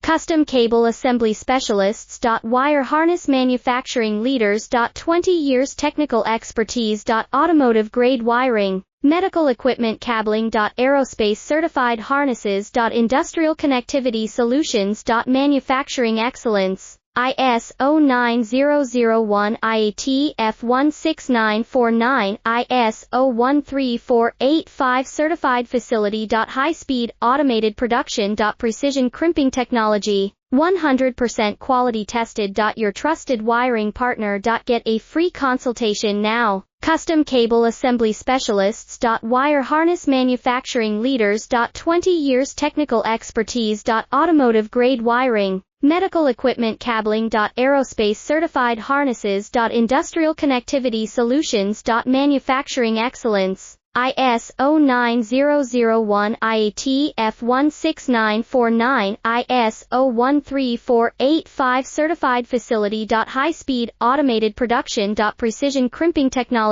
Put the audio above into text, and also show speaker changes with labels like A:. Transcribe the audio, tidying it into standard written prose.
A: Custom Cable Assembly Specialists. Wire Harness Manufacturing Leaders. 20 years technical expertise. Automotive grade wiring, medical equipment cabling. Aerospace certified harnesses. Industrial connectivity solutions. Manufacturing excellence. ISO9001 IAT F16949 ISO13485 Certified Facility. High speed automated production. Precision crimping technology, 100% quality tested. Your trusted wiring partner. Get a free consultation now. Custom Cable Assembly Specialists. Wire Harness Manufacturing Leaders. 20 years technical expertise. Automotive grade wiring, medical equipment cabling. Aerospace certified harnesses. Industrial connectivity solutions. Manufacturing excellence. ISO9001 IAT F16949 ISO13485 Certified Facility. High speed automated production. Precision crimping technology.